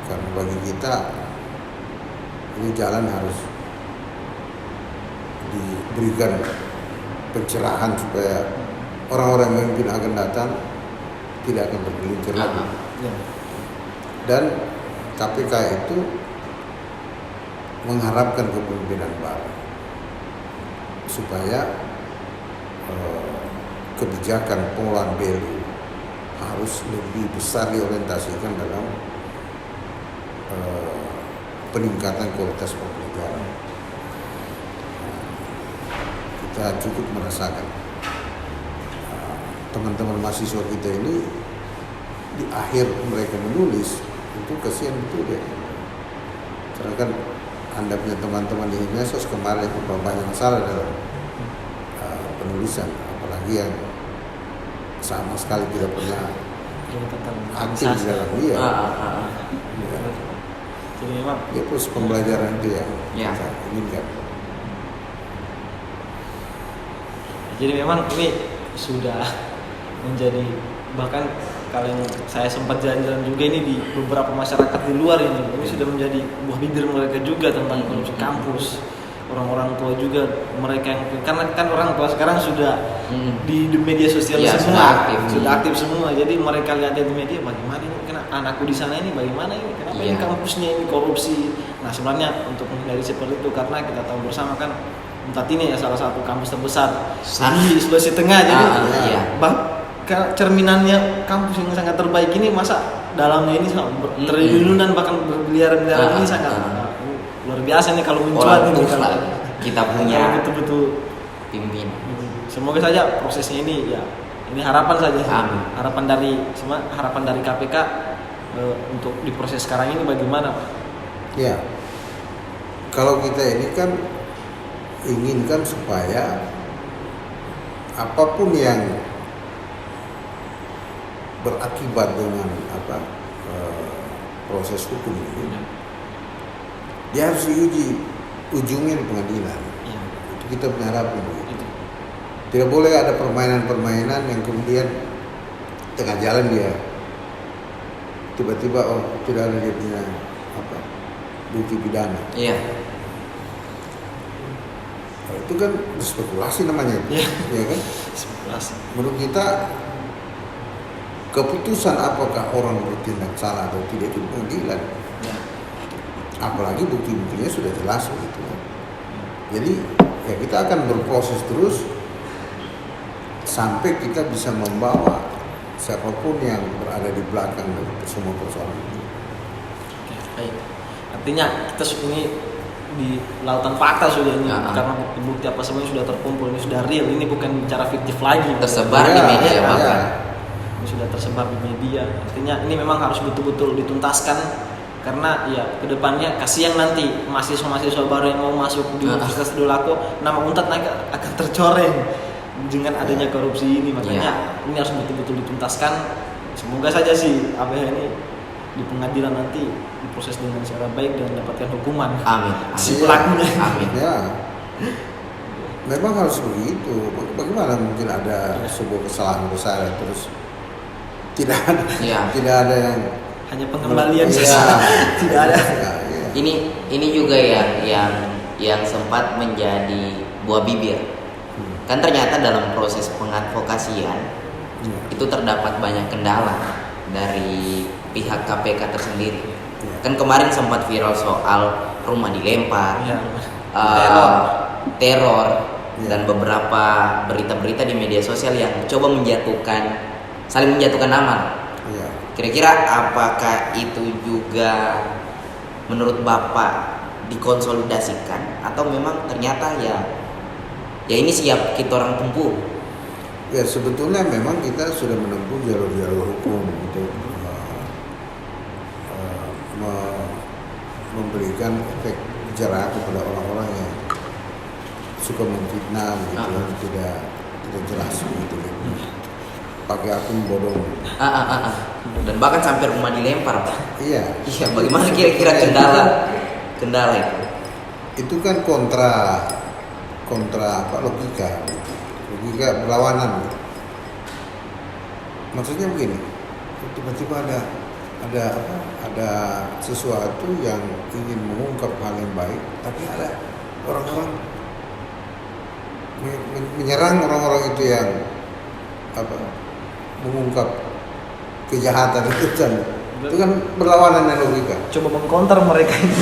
Karena bagi kita ini jalan harus diberikan pencerahan supaya orang-orang yang mungkin akan datang tidak akan bergelincir lagi. Ya. Dan KPK itu mengharapkan kepemimpinan baru supaya kebijakan pengelolaan value harus lebih besar diorientasikan dalam peningkatan kualitas pembelajaran. Kita cukup merasakan teman-teman mahasiswa kita ini di akhir mereka menulis itu kasihan betul ya. Karena kan Anda punya teman-teman di medsos kemarin itu banyak masalah dalam penulisan, apalagi yang sama sekali tidak pernah aktif di dalam dia. Ya. Jadi memang Ya terus pembelajaran itu yang Ya. kita inginkan. Jadi memang ini sudah menjadi, bahkan kalian saya sempat jalan-jalan juga ini di beberapa masyarakat di luar ini sudah menjadi buah bibir mereka juga tentang korupsi kampus. Orang-orang tua juga mereka yang, karena kan orang tua sekarang sudah di media sosial Ya, semua sudah aktif semua. Jadi mereka lihat di media bagaimana ini, anakku di sana ini bagaimana ini, kenapa ini Iya. kampusnya ini korupsi. Nah sebenarnya untuk menghindari seperti itu, karena kita tahu bersama kan Untat ini ya salah satu kampus terbesar di Sulawesi Tengah. Jadi Iya. cerminannya kampus yang sangat terbaik ini, masa dalamnya ini triliunan bahkan berbiliaran-biliaran ini sangat luar biasa nih kalau mencuat ini kalau kita punya kalau betul-betul pimpinan. semoga saja prosesnya ini ya, ini harapan saja sih. Amin. harapan dari KPK untuk di proses sekarang ini bagaimana Pak? Ya, kalau kita ini kan inginkan supaya apapun yang berakibat dengan proses hukum ini, dia harus diuji ujungnya di pengadilan. Ya, Itu kita berharap begitu. itu. Tidak boleh ada permainan-permainan yang kemudian tengah jalan dia tiba-tiba tidak ada dia punya bukti pidana. Iya. Itu kan spekulasi namanya, Iya. ya kan? Spekulasi. Menurut kita keputusan apakah orang bertindak salah atau tidak itu pengadilan. Ya. Apalagi bukti-buktinya sudah jelas begitu. Jadi ya kita akan berproses terus sampai kita bisa membawa siapapun yang berada di belakang dari semua persoalan itu. Oke, baik. Artinya kita ini di lautan fakta sudah ini, karena bukti apa semuanya sudah terkumpul, ini sudah real, ini bukan bicara fiktif lagi. Tersebar di media bahkan. Ini sudah tersebar di media. Artinya ini memang harus betul-betul dituntaskan, karena ya kedepannya kasihan nanti mahasiswa-mahasiswa baru yang mau masuk di Universitas Dolako, nama Untat akan tercoreng dengan adanya korupsi ini. Makanya ini harus betul-betul dituntaskan. Semoga saja sih ABH ini di pengadilan nanti diproses dengan secara baik dan mendapatkan hukuman. Amin. Si pelakunya. Amin. Ya, memang harus begitu. Bagaimana mungkin ada sebuah kesalahan besar terus tidak ada, tidak ada yang hanya pengembalian Iya. saja. Tidak ada. Ya, ya. Ini juga yang sempat menjadi buah bibir. Kan ternyata dalam proses pengadvokasian itu terdapat banyak kendala dari pihak KPK tersendiri. Kan kemarin sempat viral soal rumah dilempar, Ya. teror dan beberapa berita-berita di media sosial yang coba saling menjatuhkan amal Iya. Kira-kira apakah itu juga menurut Bapak dikonsolidasikan atau memang ternyata ya ini siap kita orang tempuh? Ya sebetulnya memang kita sudah menempuh jalur-jalur hukum untuk memberikan efek jerah kepada orang-orang yang suka memfitnah gitu, tidak jelas gitu. Pakai akun bodong. Dan bahkan sampai rumah dilempar, Pak. Iya. Iya, bagaimana kira-kira kendala itu? Itu kan kontra logika berlawanan. Maksudnya begini, tiba-tiba ada sesuatu yang ingin mengungkap hal yang baik, tapi ada orang-orang menyerang orang-orang itu yang mengungkap kejahatan itu kan berlawanan dengan logika. Coba mengkonter mereka itu.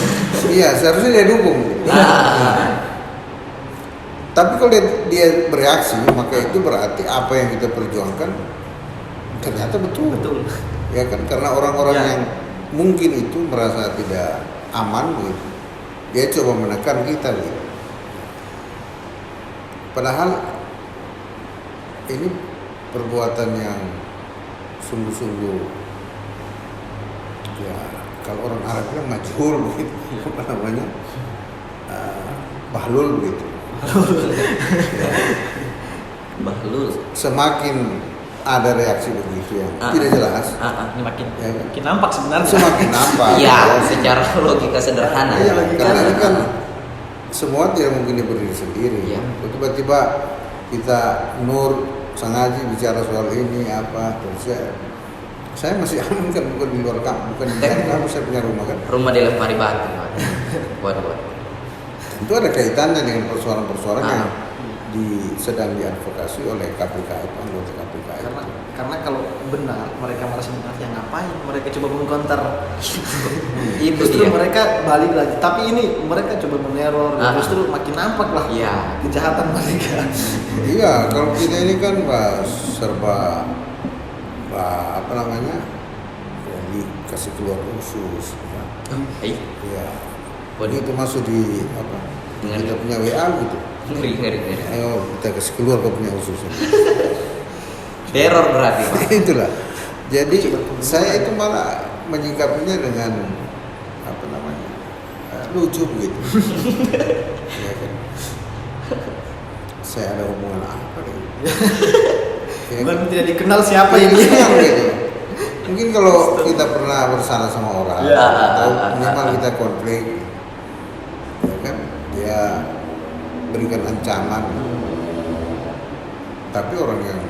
Iya, seharusnya dia dukung. Tapi kalau dia bereaksi, maka itu berarti apa yang kita perjuangkan ternyata betul. Ya kan, karena orang-orang yang mungkin itu merasa tidak aman gitu, dia coba menekan kita gitu. Padahal ini perbuatan yang sungguh-sungguh, ya kalau orang Arab bilang majhul begitu, apa namanya, bahlul begitu. Bahlul. Semakin ada reaksi begitu yang tidak jelas, Ini makin nampak sebenarnya. Semakin nampak. Iya, secara logika sederhana. Iya, karena ini kan semua tidak mungkin berdiri sendiri. Iya. Tiba-tiba kita Nur sengaja bicara soal ini terus saya masih aman kan, bukan di luar kampus, bukan di dalam kampus, saya punya rumah kan. Rumah dilempari batu. Waduh. Itu ada kaitannya dengan persoalan-persoalan yang sedang diadvokasi oleh KPK itu, anggota KPK itu. Karena kalau benar mereka merasa benar, ya ngapain mereka coba mengkonter? Itu Justru dia. mereka balik lagi. Tapi ini mereka coba meneror, justru makin nampak lah kejahatan mereka. Iya, kalau kita ini kan serba ya, dikasih keluar usus. Ya. Iya. Itu masuk di kita punya WA gitu. Ngeri. Ayo kita kasih keluar kau punya usus. Teror berarti, Pak. Itulah. Jadi saya itu malah menyikapinya dengan lucu begitu. Ya kan? Saya ada hubungan apa nih? Ya kan? Tidak dikenal siapa ini. Gitu. Mungkin kalau kita pernah bersama sama orang, atau minimal kita konflik, ya kan, dia berikan ancaman. Tapi orang yang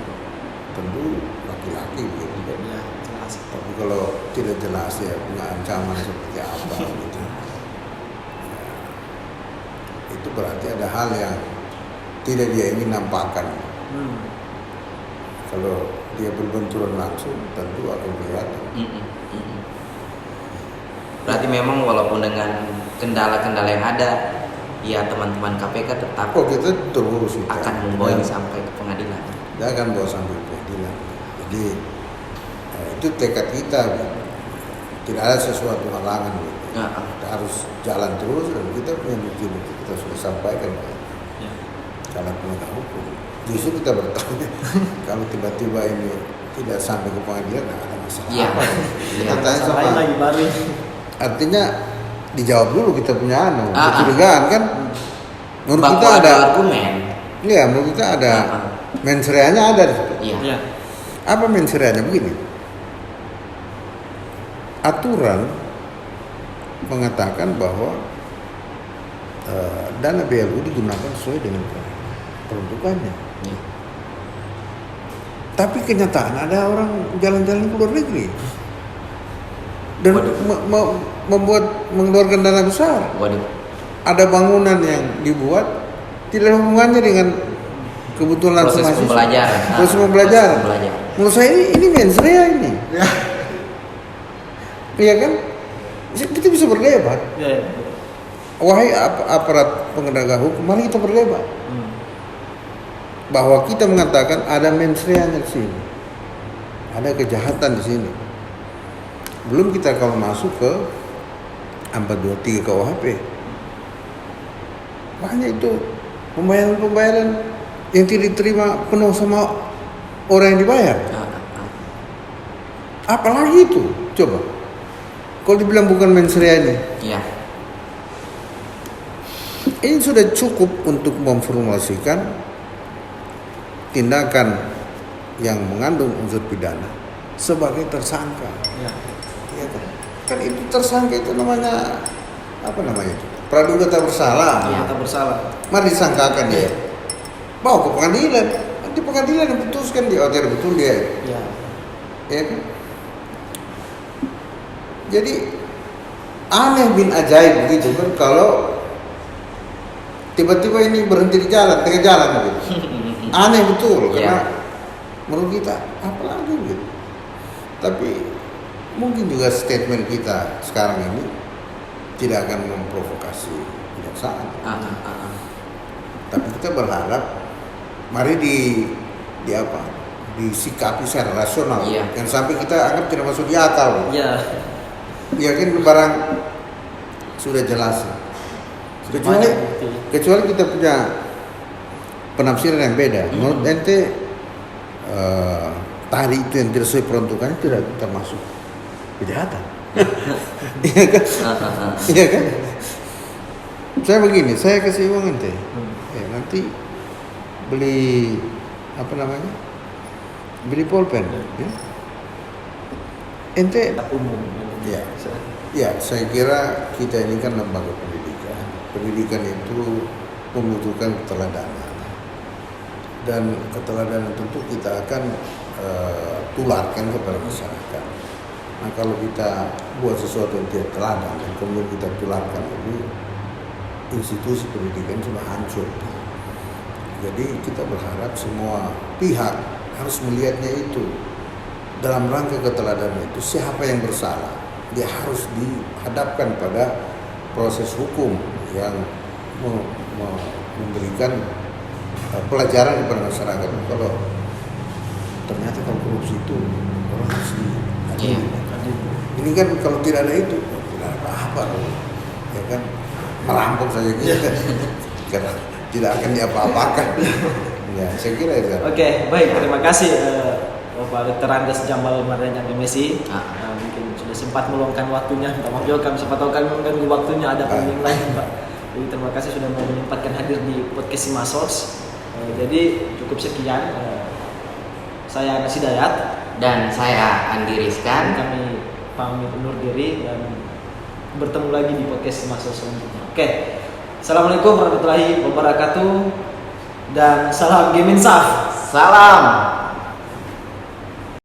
tentu laki-laki gitu kan. Ya, jelas. Tapi kalau tidak jelas ya punya ancaman seperti apa gitu. Itu berarti ada hal yang tidak dia ingin nampakkan. Kalau dia berbenturan langsung tentu akan kelihatan. Berarti memang walaupun dengan kendala-kendala yang ada, ya teman-teman KPK tetap kita terurus itu. akan membawa ini sampai ke pengadilan. Dia akan bawa sampai ke pengadilan. Jadi itu tekad kita. Tidak ada sesuatu halangan. Kita harus jalan terus dan kita punya bukti-bukti kita sudah sampaikan. Kalau penegak hukum, justru kita bertanya kalau tiba-tiba ini tidak sampai ke pengadilan, ada masalah apa? Kita tanya sama. Artinya dijawab dulu kita punya kecurigaan kan? Menurut kita ada argumen. Iya, menurut kita ada mens reanya ada. Iya. Apa mens reanya begini? Aturan mengatakan bahwa dana BLU digunakan sesuai dengan peruntukannya. Tapi kenyataan ada orang jalan-jalan ke luar negeri dan mengeluarkan dana besar. Ada bangunan yang dibuat tidak ada hubungannya dengan kebutuhan proses pembelajaran. Proses pembelajaran. Menurut saya ini mens rea ini. Iya kan? Kita bisa berdebat. Wahai aparat penegak hukum, mari kita berdebat. Bahwa kita mengatakan ada mens rea di sini. Ada kejahatan di sini. Belum kita kalau masuk ke 423 KUHP. Makanya itu pembayaran yang tidak diterima penuh sama orang yang dibayar. Apalagi itu, coba. Kalau dibilang bukan mensrea ini, Iya. ini sudah cukup untuk memformulasikan tindakan yang mengandung unsur pidana sebagai tersangka. Ya. Ya kan itu tersangka itu namanya apa namanya itu? Praduga tak bersalah. Iya. Kita bersalah. Mari disangkakan dia. Bawa ke pengadilan. Nanti pengadilan yang putuskan dia. Oh tidak betul dia. Ya. Ya kan? Jadi aneh bin ajaib begitu kan kalau tiba-tiba ini berhenti di jalan, tengah jalan gitu. Aneh betul karena menurut kita apalagi gitu. Tapi mungkin juga statement kita sekarang ini tidak akan memprovokasi kejaksaan. Tapi kita berharap mari disikapi secara rasional. Iya. Yang sampai kita anggap tidak masuk di akal. Ya. Ya kan barang sudah jelas. Kecuali kita punya penafsiran yang beda. Menurut ente tadi itu yang tidak sesuai peruntukannya tidak termasuk kejahatan. Iya kan? Iya kan? Saya begini, saya kasih uang ente. Ya, nanti beli apa namanya? Beli pulpen. Ya. Ente Umum. ya. Ya, saya kira kita ini kan lembaga pendidikan. Pendidikan itu membutuhkan keteladanan. Dan keteladanan tentu kita akan tularkan kepada masyarakat. Nah, kalau kita buat sesuatu yang tidak teladan dan kemudian kita tularkan ini, institusi pendidikan sudah hancur. Jadi kita berharap semua pihak harus melihatnya itu dalam rangka keteladanan itu siapa yang bersalah. Dia harus dihadapkan pada proses hukum yang memberikan pelajaran kepada masyarakat. Kalau ternyata kalau korupsi itu orang harus diadili. Ini kan kalau tidak ada itu tidak ada apa-apa, ya kan merampok saja gitu. Karena tidak akan diapa-apakan. Ya, saya kira itu. Oke, baik. Terima kasih Bapak Dr. Andes Jamal Mardhani MSI. Mungkin sudah sempat meluangkan waktunya. Minta maaf juga kami sempat tahu kami mengganggu waktunya, ada pemimpin lain, Pak. Jadi terima kasih sudah mau menyempatkan hadir di podcast Simasos. Jadi cukup sekian. Saya Anas Hidayat Dan saya Andi Rizkan. Kami pamit undur diri dan bertemu lagi di podcast Simasos selanjutnya. Oke. Assalamualaikum warahmatullahi wabarakatuh dan salam Game Insaf. Salam.